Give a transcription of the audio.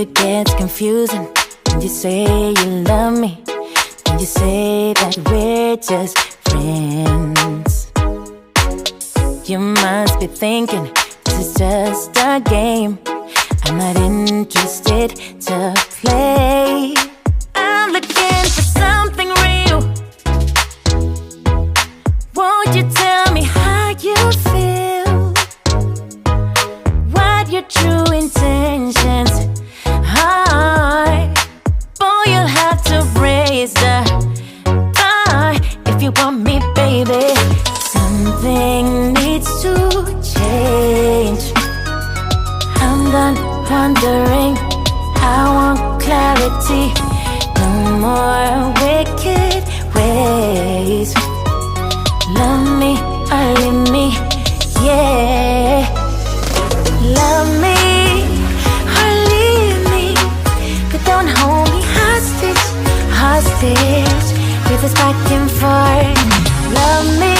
it gets confusing when you say you love me, when you say that we're just friends. You must be thinking this is just a game. I'm not interested to play. I'm looking for something real. Won't you tell me how you feel? What your true intentions are? Boy, you'll have to raise the bar if you want me, baby. Something needs to change. I'm done wondering, I want clarity. No more wicked ways. Love me or leave me, yeah. Love me or leave me, but don't hold me hostage, hostage with this back and forth. Love me